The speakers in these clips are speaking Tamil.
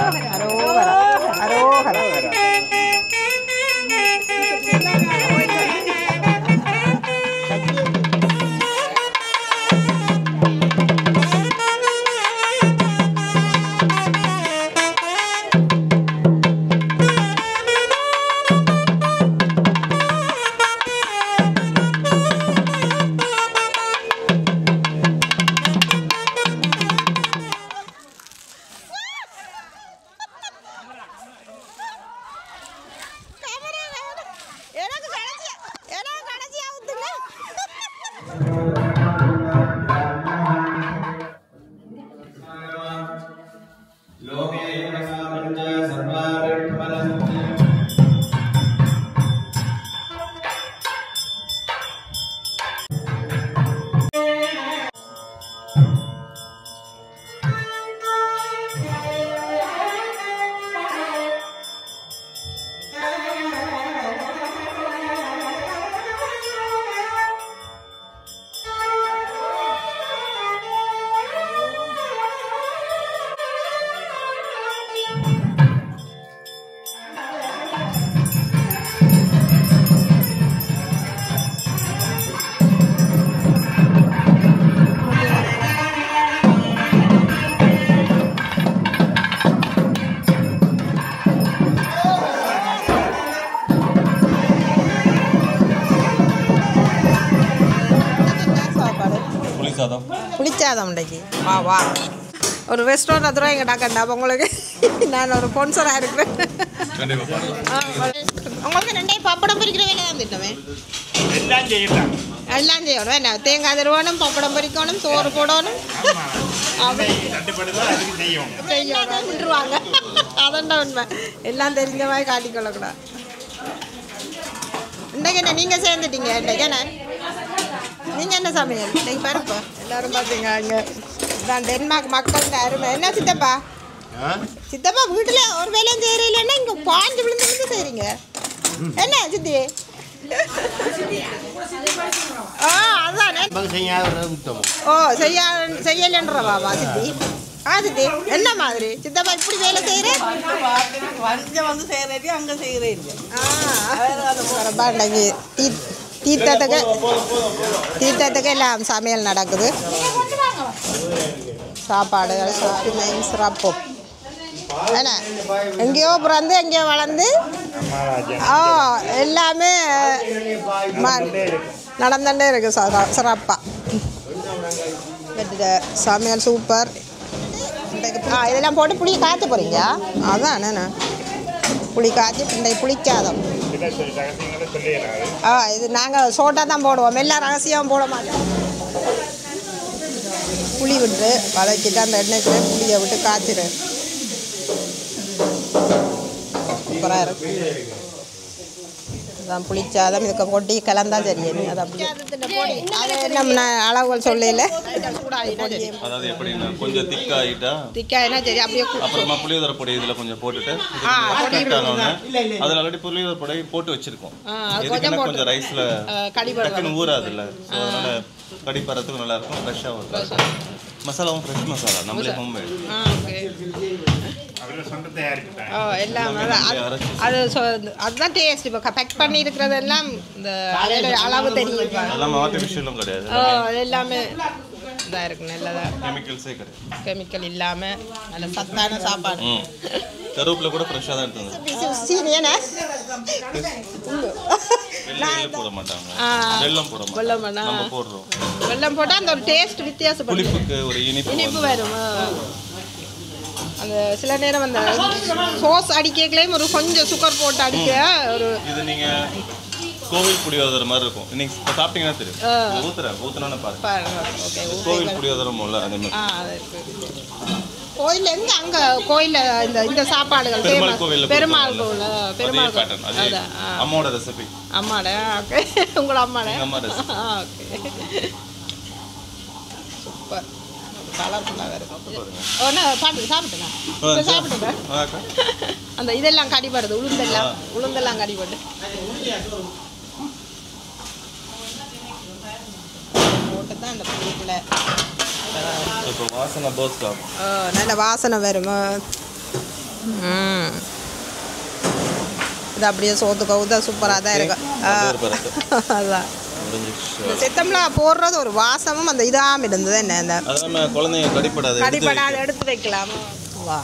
அரோகரா அரோகரா. புளிச்சாதம் இன்றைக்கு வா வா ஒரு ரெஸ்டாரண்ட் அதுவும் எங்கள் டாக்கண்டா அப்போ உங்களுக்கு நான் ஒரு ஸ்பான்சராக இருக்கிறேன். உங்களுக்கு ரெண்டே பப்படம் பொரிக்கிற வேலை தான் திட்டமே எல்லாம் செய்யணும் என்ன தேங்காய் தருவானும் பப்படம் பொரிக்கணும் சோறு போடணும் விட்டுருவாங்க. அதான் உண்மை எல்லாம் தெரிஞ்ச மாதிரி காட்டிக்கொள்ளக்கூடாது. இன்றைக்கு என்ன நீங்கள் சேர்ந்துட்டீங்க இன்றைக்கு என்ன நீங்கள் என்ன சமையல் இன்னைக்கு பாருப்பா எல்லாரும் பார்த்தீங்க அங்கே தான் டென்மார்க் மக்கள் அருமை. என்ன சித்தப்பா சித்தப்பா வீட்டில் ஒரு வேலையும் செய்கிறீங்களா இங்கே பாஞ்சு விழுந்து விழுந்து செய்கிறீங்க என்ன சித்தி? அதானே ஓ செய்யலன்றவாவா சித்தி? சித்தி என்ன மாதிரி சித்தப்பா இப்படி வேலை செய்கிறேன் வந்து செய்கிறேன் அங்கே செய்கிறேன் தீர்த்தத்துக்கு எல்லாம் சமையல் நடக்குது. சாப்பாடுகள் மைன் சிறப்போம் என்ன எங்கேயோ பிறந்து எங்கேயோ வளர்ந்து எல்லாமே நடந்துட்டே இருக்கு சிறப்பாக. சமையல் சூப்பர். இதெல்லாம் போட்டு புளி காய்ச்ச போகிறீங்க? அதான் என்னண்ணா புளி காய்ச்சி இன்றைக்கு புளிக்காதம். இது நாங்கள் சோட்டா தான் போடுவோம் எல்லா ரகசியம் போட மாட்டோம். புளி விட்டு வதக்கிட்டு அந்த எண்ணெய்க்குள்ளே புளியை விட்டு காய்ச்சிடு சூப்பராக இருக்கு. அதான் புளிச்சாதம் இதுக்கு கொட்டி கலந்தா சரி. அது அப்படியே அது நம்ம அளவுகள் சொல்லல அதாவது எப்படின்னா கொஞ்சம் திக்காயினா சரி அப்படியே அப்புறமா புளியோதரை பொடி இதில் கொஞ்சம் போட்டுட்டு அதில் ஆல்ரெடி புளியோதரை பொடி போட்டு வச்சிருக்கோம். கொஞ்சம் ரைஸில் டக்குன்னு ஊறாதுல்ல, ஸோ அதனால் கடி பறத்துக்கும் நல்லாயிருக்கும். ஃப்ரெஷ்ஷாக இருக்கும். மசாலாவும் ஃப்ரெஷ் மசாலா நம்மளே ஹோம்மேட் எல்லாம் அது அதுதான் டேஸ்ட். இப்போ பேக் பண்ணி இருக்கிறதெல்லாம் இந்த அளவு தெரியும் எல்லாமே ஆர்டிஃபிஷியலும் கிடையாது. எல்லாமே இதாக இருக்கு நல்லதாக கெமிக்கல்ஸே கிடையாது. கெமிக்கல் இல்லாமல் நல்ல சத்தான சாப்பாடு. கருவேப்பிலை கூட ஃப்ரெஷ்ஷாக தான் எடுத்துங்க. சீனியனா போட மாட்டாங்க, வெல்லம் போட மாட்டாங்க, போடுறோம். வெல்லம் போட்டால் அந்த ஒரு டேஸ்ட் வித்தியாசம் புளிப்புக்கு ஒரு இனிப்பு வரும். அந்த சில நேரம் அந்த சோஸ் அடிக்கலையும் ஒரு கொஞ்சம் சுகர் போட்டு அடிக்க ஒரு இது நீங்கள் கோவில் புளியோதரை மாதிரி இருக்கும். இன்னைக்கு சாப்பிட்டீங்கன்னா தெரியும். ஊத்துனா பாருங்க கோவில் புளியோதரை போல அதே மாதிரி கோயில் எங்க அங்க கோயில இந்த சாப்பாடுகள் பெருமாள் கோவில் அம்மாவோட ரெசிபி. அம்மாட ஓகே உங்களோட அம்மாட ஓகே சூப்பர் கலர்ஃபுல்லாக இருக்கு. சாப்பிட்டுங்க அந்த இதெல்லாம் கடிபடுது உளுந்தெல்லாம் கடிபட்டு போட்டு தான் அந்த புளிக்குள்ள வாசனை நல்ல வாசனை வரும். இது அப்படியே சோத்து கவுதா சூப்பராக தான் இருக்கும். அதான் சித்தம்ல போடுறது ஒரு வாசமும் அந்த இதாம இருந்தது. என்ன அந்த குழந்தைங்க கடிப்படாது எடுத்து வைக்கலாம். வா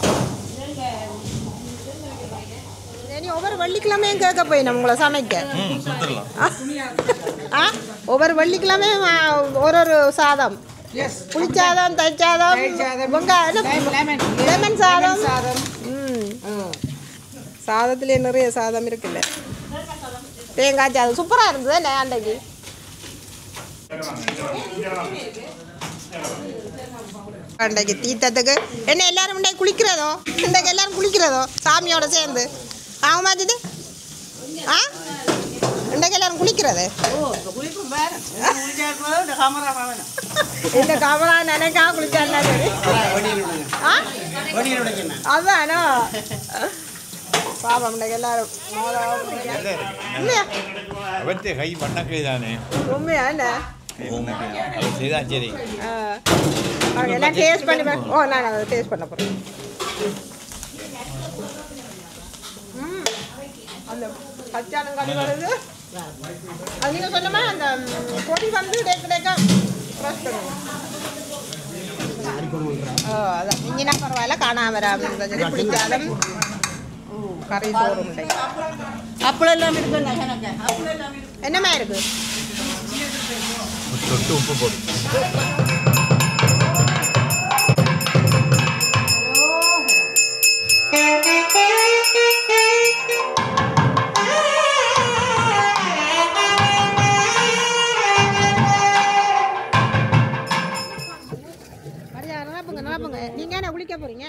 ஒவ்வொரு வெள்ளிக்கிழமையும் கேட்க போய் உங்களை சமைக்க ஒவ்வொரு வெள்ளிக்கிழமையும் ஒரு சாதம், புளிச்சாதம், தயிர்சாதம், லெமன் சாதம். சாதத்துலேயே நிறைய சாதம் இருக்குல்ல. தேங்காய் சாதம் சூப்பராக இருந்தது என்ன அன்றைக்கு. அன்றைக்கு தீர்த்தத்துக்கு என்ன எல்லாரும் இன்றைக்கு குளிக்கிறதோ, இன்றைக்கு எல்லாரும் குளிக்கிறதோ சாமியோட சேர்ந்து ஆகுமாச்சுது. இன்றைக்கு எல்லாரும் குளிக்கிறது இந்த கமரா நினைக்கா குளிச்சா சரி. அதானோ பாவம் இன்றைக்கு எல்லாரும் கை பண்ணக்கை தானே உண்மையா என்ன சரி. எல்லாம் டேஸ்ட் பண்ணி நான் அதை டேஸ்ட் பண்ண போகிறேன். அந்த பச்சானம் கறி வருது அது நீங்கள் சொன்ன மாதிரி அந்த பொடி வந்து டேக்கா ரோஸ்ட் பண்ணுவோம். அதான் மிஞ்சினா பரவாயில்ல காணாம வராமல் பிடிச்சாலும் கறி சோறும் அப்பளம் எல்லாம் இருக்கு. என்னமா இருக்கு தொட்டு உப்பு போடு. நீங்க என்ன குளிக்க போறீங்க?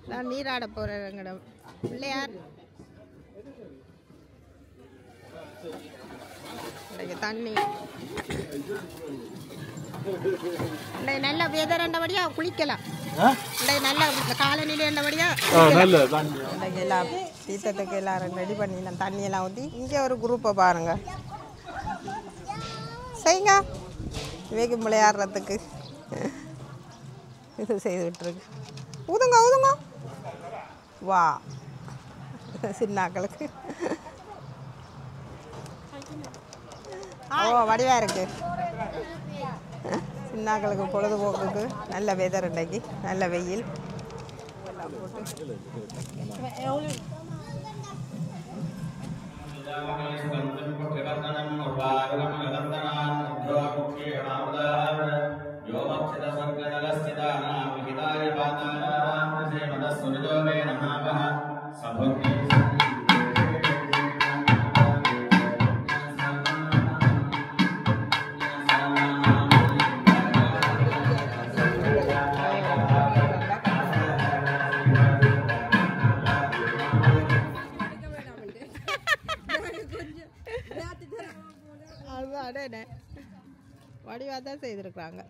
நான் நீராட போறேன். பிள்ளையார் தண்ணி நல்ல வெதர் என்றபடியா குளிக்கலாம். நல்ல காலநிலை என்றபடியா எல்லாம் தீர்த்தத்துக்கு எல்லாரும் ரெடி பண்ணிடலாம். தண்ணியெல்லாம் ஊற்றி இங்கே ஒரு குரூப்பை பாருங்க செய்யுங்க. வேகம் விளையாடுறதுக்கு இது செய்துகிட்ருக்கு. ஊதுங்க ஊதுங்க. வா சின்னாக்களுக்கு வடிவா இருக்கு. சின்னாக்களுக்கு பொழுதுபோக்குக்கு நல்ல வெதர் இன்றைக்கு, நல்ல வெயில். வடிவாக தான் செய்திருக்கிறாங்க.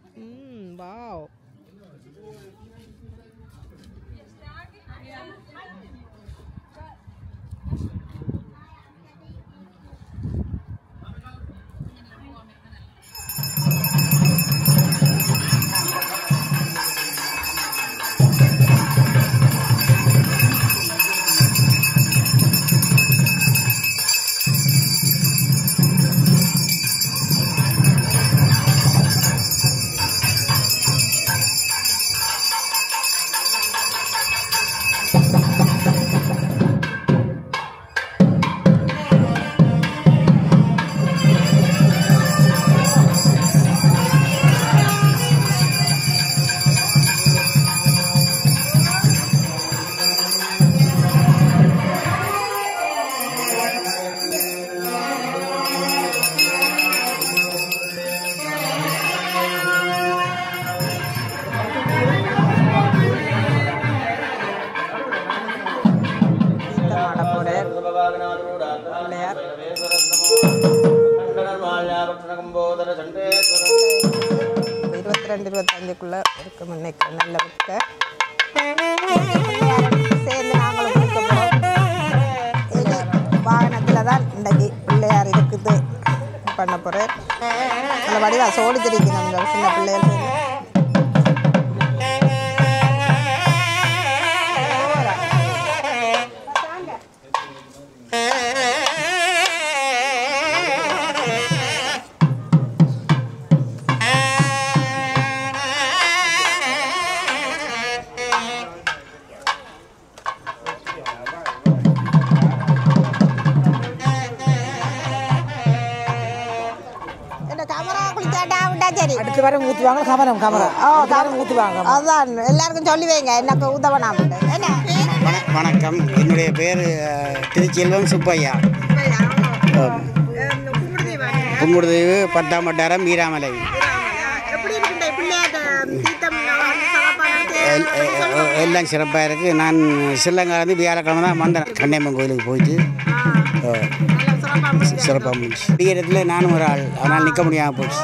வாவ் இருபத்தஞ்சுக்குள்ள இருக்கு. முன்னைக்கு நல்ல விற்க சேர்ந்து நாங்களும் கொடுக்க போகிறோம். வாகனத்தில் தான் இன்றைக்கு பிள்ளையார் இருக்குது பண்ண போகிறேன். நல்ல வடிவா சோடி தெரிவிக்கணும் இந்த சின்ன பிள்ளைகள். ரெண்டு பேரும் ஊற்றுவாங்க கமரம் கமரம் ஊற்றுவாங்க. அதான் எல்லாருக்கும் சொல்லி வைங்க எனக்கு உதவனாம். என்ன வணக்கம், என்னுடைய பேர் திருச்செல்வம் சுப்பையா. கும்பிடுதீவு 10ஆம் வட்டாரம் வீராமலை. எல்லாம் சிறப்பாக இருக்குது. நான் ஸ்ரீலங்காலேருந்து வியாழக்கிழமை தான் வந்தேன். கண்ணியம்மன் கோயிலுக்கு போயிட்டு சிறப்பாக முடிச்சு. இடத்துல நானும் ஒரு ஆள், அதனால் நிற்க முடியாமல் போச்சு.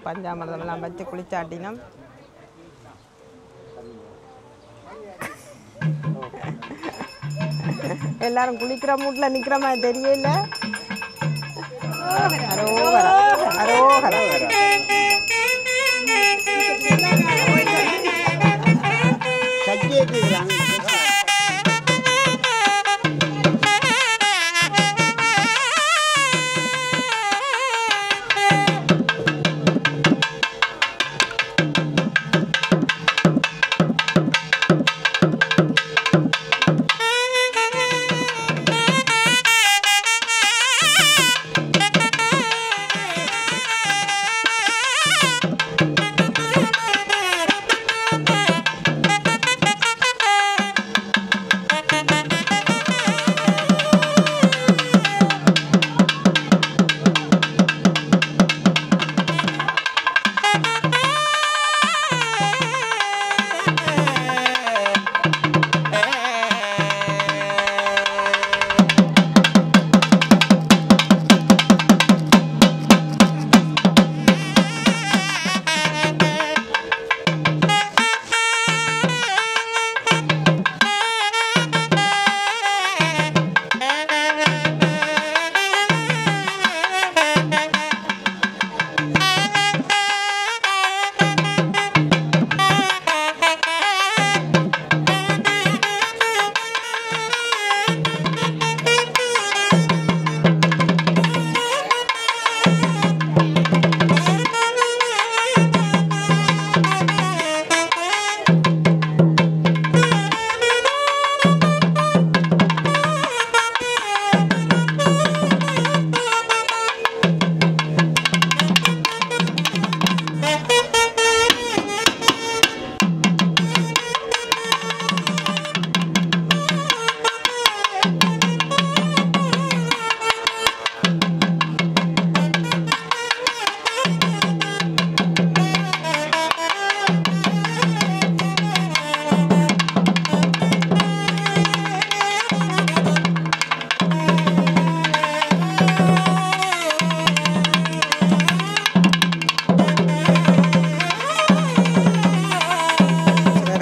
பஞ்சாமிரதம்லாம் வச்சு குளிச்சாட்டினோம். எல்லாரும் குளிக்கிற மூட்டில் நிற்கிற மாதிரி தெரியல. அரோகரா அரோகரா.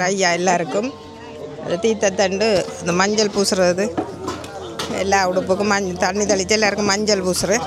ஐயா எல்லாருக்கும் தீர்த்தத்தண்டு இந்த மஞ்சள் பூசுறது, எல்லா உடுப்புக்கும் தண்ணி தெளித்து எல்லாருக்கும் மஞ்சள் பூசுறது.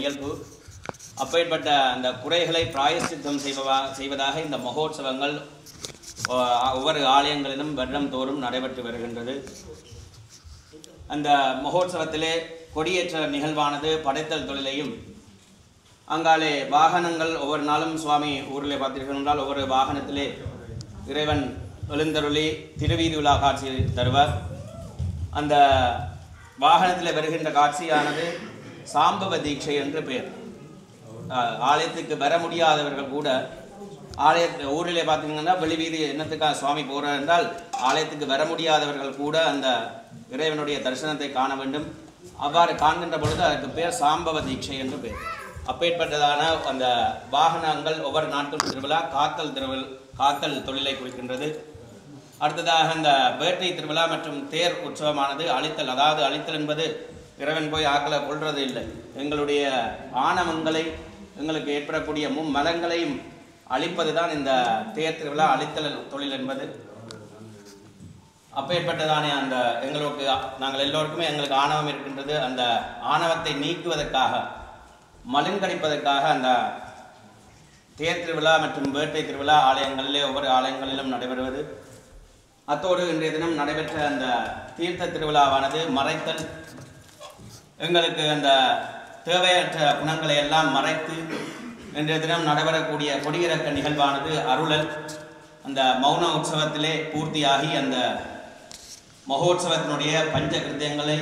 இயல்பு. அப்பேற்பட்ட அந்த குறைகளை பிராயச்சித்தம் செய்வதாக இந்த மகோத்சவங்கள் ஒவ்வொரு ஆலயங்களிலும் வருடம் தோறும் நடைபெற்று வருகின்றது. அந்த மகோத்சவத்திலே கொடியேற்ற நிகழ்வானது படைத்தல் தொழிலையும், அங்காலே வாகனங்கள் ஒவ்வொரு நாளும் சுவாமி ஊரில் பார்த்தீர்கள் என்றால் ஒவ்வொரு வாகனத்திலே இறைவன் எழுந்தருளி திருவீதி உலா காட்சி தருவார். அந்த வாகனத்தில் வருகின்ற காட்சியானது சாம்பவ தீட்சை என்று பெயர். ஆலயத்துக்கு வர முடியாதவர்கள் கூட ஊரிலே பார்த்தீங்கன்னா வெளிவீதி என்னத்துக்காக சுவாமி போகிறார் என்றால் ஆலயத்துக்கு வர முடியாதவர்கள் கூட அந்த இறைவனுடைய தரிசனத்தை காண வேண்டும். அவ்வாறு காண்கின்ற பொழுது அதற்கு பேர் சாம்பவ தீட்சை என்று பெயர். அப்பேற்பட்டதான அந்த வாகனங்கள் ஒவ்வொரு நாட்கள் திருவிழா காத்தல் தொழிலை குறிக்கின்றது. அடுத்ததாக அந்த வேட்டை திருவிழா மற்றும் தேர் உற்சவமானது அழித்தல், அதாவது அழித்தல் என்பது இறைவன் போய் ஆக்களை கொள்வது இல்லை, எங்களுடைய ஆணவங்களை எங்களுக்கு ஏற்படக்கூடிய மும்மலங்களையும் அழிப்பதுதான் இந்த தேர் திருவிழா அழித்தல் தொழில் என்பது. அப்பேற்பட்டதானே அந்த எங்களுக்கு நாங்கள் எல்லோருக்குமே எங்களுக்கு ஆணவம் இருக்கின்றது. அந்த ஆணவத்தை நீக்குவதற்காக மலுங்கடிப்பதற்காக அந்த தேர் திருவிழா மற்றும் வேட்டை திருவிழா ஆலயங்களிலே ஒவ்வொரு ஆலயங்களிலும் நடைபெறுவது. அத்தோடு இன்றைய தினம் நடைபெற்ற அந்த தீர்த்த திருவிழாவானது மறைத்தல், எங்களுக்கு அந்த தேவையற்ற குணங்களை எல்லாம் மறைத்து இன்றைய தினம் நடைபெறக்கூடிய கொடியிறக்க நிகழ்வானது அருளல். அந்த மௌன உற்சவத்திலே பூர்த்தியாகி அந்த மகோத்சவத்தினுடைய பஞ்ச கிருத்தியங்களை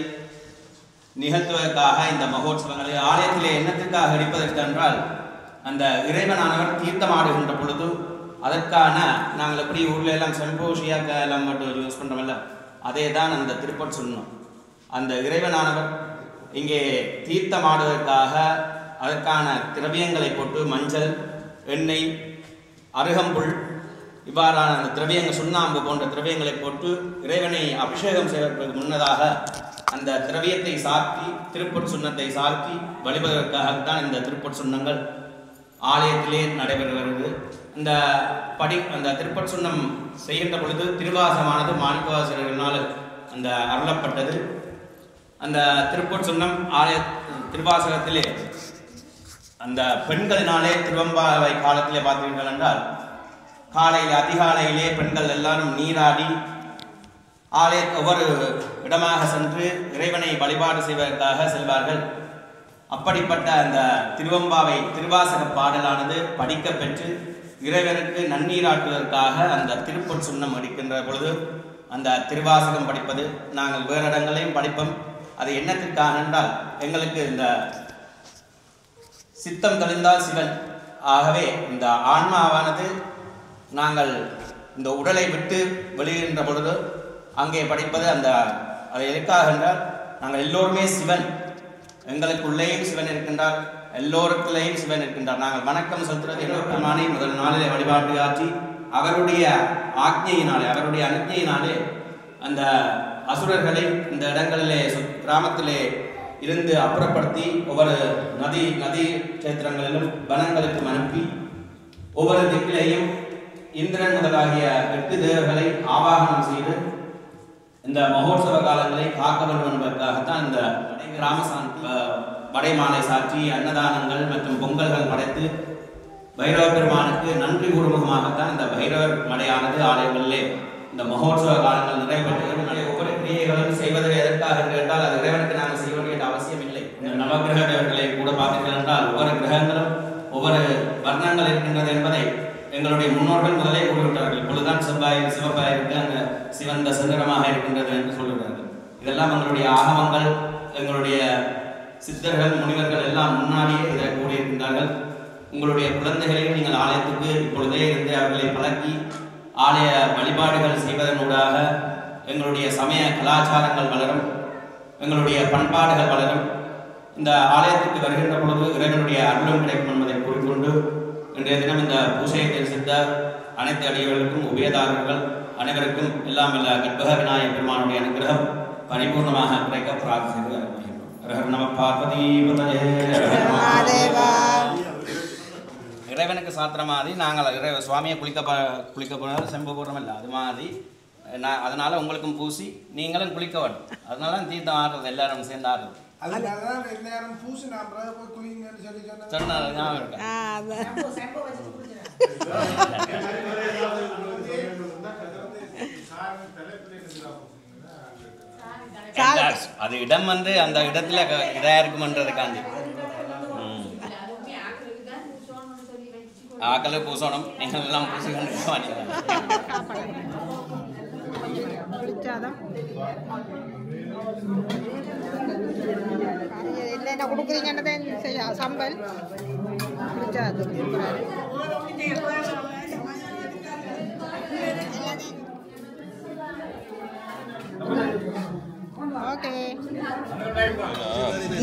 நிகழ்த்துவதற்காக இந்த மகோத்சவங்களை ஆலயத்திலே எண்ணத்திற்காக எடுப்பதற்கு என்றால் அந்த இறைவனானவர் தீர்த்தமாடுகின்ற பொழுது அதற்கான நாங்கள் எப்படி ஊரில் எல்லாம் செம்போஷியாக எல்லாம் மட்டும் யூஸ் பண்ணுறோம்ல, அதே தான் அந்த திருப்பட் சொன்னோம். அந்த இறைவனானவர் இங்கே தீர்த்தமாடுவதற்காக அதற்கான திரவியங்களை போட்டு மஞ்சள், எண்ணெய், அருகம்புல் இவ்வாறான அந்த திரவியங்கள், சுண்ணாம்பு போன்ற திரவியங்களை போட்டு இறைவனை அபிஷேகம் செய்வதற்கு முன்னதாக அந்த திரவியத்தை சாத்தி திருப்பட் சுண்ணத்தை சாத்தி வழிபடுவதற்காகத்தான் இந்த திருப்பட் சுண்ணங்கள் ஆலயத்திலே நடைபெறுகிறது. அந்த திருப்பட் சுண்ணம் செய்கின்ற பொழுது திருவாசமானது மாணிக்கவாசகர்களால் அந்த அருளப்பட்டது. அந்த திருப்பட் சுண்ணம் ஆலய திருவாசகத்திலே அந்த பெண்களினாலே திருவம்பாவை காலத்திலே பார்த்தீர்கள் என்றால் காலையில் அதிகாலையிலே பெண்கள் எல்லாரும் நீராடி ஒவ்வொரு இடமாக சென்று இறைவனை வழிபாடு செய்வதற்காக செல்வார்கள். அப்படிப்பட்ட அந்த திருவம்பாவை திருவாசக பாடலானது படிக்க பெற்று இறைவனுக்கு நன்னீராட்டுவதற்காக அந்த திருப்பொற் சுண்ணம் அடிக்கின்ற பொழுது அந்த திருவாசகம் படிப்பது நாங்கள் வேறு இடங்களையும் படிப்போம். அது என்னத்திற்காக என்றால் எங்களுக்கு இந்த சித்தம் தெளிந்தால் சிவன். ஆகவே இந்த ஆன்மாவானது நாங்கள் இந்த உடலை விட்டு வெளியிடுகின்ற பொழுது அங்கே படிப்பது அது எதுக்காக என்றால் நாங்கள் எல்லோருமே சிவன், எங்களுக்குள்ளேயும் சிவன் இருக்கின்றார், எல்லோருக்குள்ளேயும் சிவன் இருக்கின்றார். நாங்கள் வணக்கம் செலுத்துறது எல்லோருக்குமானே முதல் நாளிலே வழிபாட்டு ஆற்றி அவருடைய ஆக்ஞையினாலே அவருடைய அனுஜையினாலே அந்த அசுரர்களை இந்த இடங்களிலே கிராமத்திலே இருந்து அப்புறப்படுத்தி ஒவ்வொரு நதி கஷேத்திரங்களிலும் வனங்களுக்கும் அனுப்பி ஒவ்வொரு திக்கிலையும் இந்திரன் முதலாகிய 8 தேவர்களை ஆவாகனம் செய்து இந்த மகோத்சவ காலங்களை காக்க வேண்டும் என்பதற்காகத்தான் இந்த படைமாலை சாற்றி அன்னதானங்கள் மற்றும் பொங்கல்கள் படைத்து பைரவ பெருமானுக்கு நன்றி கூறுமுகமாகத்தான் இந்த பைரவர் மடையானது ஆலயங்களிலே இந்த மகோத்சவ காலங்கள் நிறைவேற்றுகிறது. ஒவ்வொரு கிரியைகளும் செய்வது எதற்காக என்று கேட்டால் அது இறைவனுக்கு நாங்கள் செய்ய வேண்டிய அவசியம் இல்லை. இந்த நவகிரக தேவர்களை கூட பார்த்தீர்கள் என்றால் ஒவ்வொரு கிரகங்களும் ஒவ்வொரு வர்ணங்கள் இருக்கின்றது என்பதை எங்களுடைய முன்னோர்கள் முதலே கூறிவிட்டார்கள். இப்பொழுதுதான் செவ்வாய் சிவப்பாய் இருக்கு, அங்கே சிவந்த சுந்தரமாக இருக்கின்றது என்று சொல்லுகிறார்கள். இதெல்லாம் எங்களுடைய ஆகமங்கள், எங்களுடைய சித்தர்கள் முனிவர்கள் எல்லாம் முன்னாடியே இதை கூறியிருக்கின்றார்கள். உங்களுடைய குழந்தைகளையும் நீங்கள் ஆலயத்துக்கு இப்பொழுதே இருந்து அவர்களை பழக்கி ஆலய வழிபாடுகள் செய்வதனூடாக எங்களுடைய சமய கலாச்சாரங்கள் வளரும், எங்களுடைய பண்பாடுகள் வளரும். இந்த ஆலயத்துக்கு வருகின்ற பொழுது இறைவனுடைய அருளும் கிடைக்கும் என்பதை கூறிக்கொண்டு இன்றைய தினம் இந்த பூசையை தரிசித்த அனைத்து அடியவர்களுக்கும் உபயதாரர்கள் அனைவருக்கும் எல்லாம் இல்ல கற்பக விநாயகர் பெருமானுடைய அனுகிரகம் பரிபூர்ணமாக கிடைக்க பிரார்த்தனை. நம பார்வதி இறைவனுக்கு சாத்திர மாதிரி நாங்கள் சுவாமியை குளிக்க போனாலும் செம்பு போடுறோம் இல்லை, அது மாதிரி அதனால உங்களுக்கும் பூசி நீங்களும் குளிக்க வேண்டும். அதனால தீர்த்தம் ஆடுறது எல்லாரும் சேர்ந்து ஆடுறது. சொன்னாரு ஞாபகம் இருக்கா? அது இடம் வந்து அந்த இடத்துல இதா இருக்குமன்றதுக்காண்டி ஆக்களை பூசணும், நீங்கள் எல்லாம் பூசி கொண்டு என்ன கொடுக்குறீங்கன்றதே சம்பல் பிடிச்சாது. ஓகே,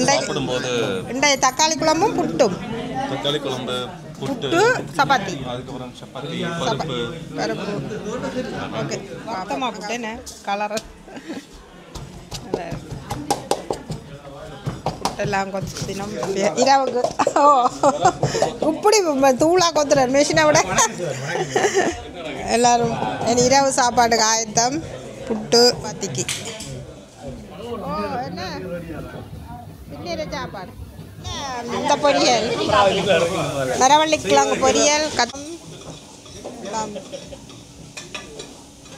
சாப்பிடும்போது இன்றைய தக்காளி குழம்பும் புட்டும். தக்காளி குழம்பு, புட்டு, சப்பாத்தி, அதுக்கப்புறம் சப்பாத்தி, பருப்பு. ஓகே, மொத்தமாக புட்டேன்னு கலர் புட்டெல்லாம் கொத்து தினம் இரவுக்கு. ஓ, இப்படி தூளாக கொத்துறாரு மிஷினை விட. எல்லாரும் என் இரவு சாப்பாடுக்கு ஆயத்தம். புட்டு பத்திக்கு. ஓ, என்ன பின்னேற சாப்பாடு. இந்த பொரியல், மரவள்ளிக்கிழங்கு பொரியல்,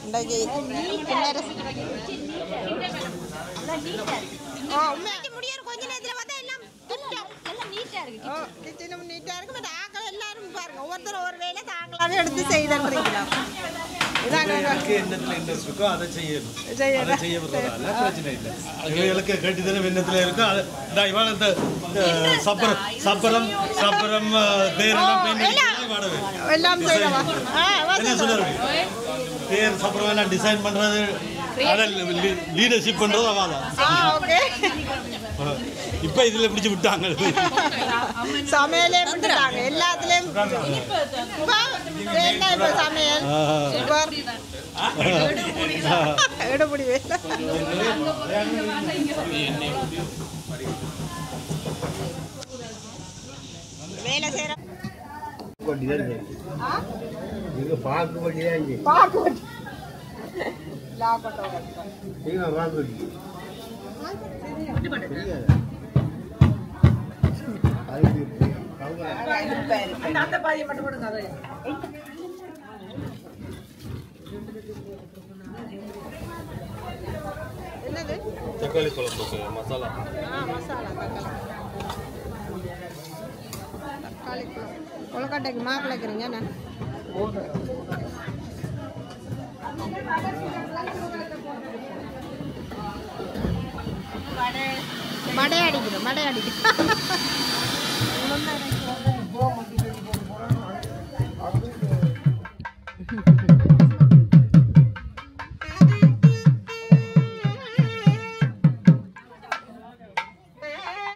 இன்றைக்கு கொஞ்ச நேரத்தில் பார்த்தா எல்லாம் நீட்டாக இருக்கு. பட் ஆக்கள் எல்லாரும் பாருங்க, ஒவ்வொருத்தரும் ஒவ்வொரு வேலை தாங்களாவே எடுத்து செய்துன்றீங்களா? இன்ட்ரெஸ்ட் இருக்கோ அதை செய்யணும். அதை செய்ய விடுறதால பிரச்சனை இல்லை. இவங்களுக்கு கட்டித்தனம் எண்ணத்தில் இருக்கோ அதை இவாள் இந்த சப்பரம் தேரெல்லாம் எல்லாம் என்ன சொல்லுறது, தேர் சப்பரம் எல்லாம் டிசைன் பண்ணுறது, அதை லீடர்ஷிப் பண்ணுறது அவள் தான். இப்போ இதில் பிடிச்சி விட்டாங்க, சமையலே விட்டுட்டாங்க எல்லாத்துலேயும். சமையல் எடுபடி வேலை செய்யற அந்த பாதியை மட்டும் போடுங்க. என்னது? தக்காளி குழம்புக்கு மசாலா. மசாலா தக்காளி குழம்பு. கொழுக்கட்டைக்கு மாப்பிள்ளைக்கிறீங்க என்ன? மடை அடிக்கிறோம்.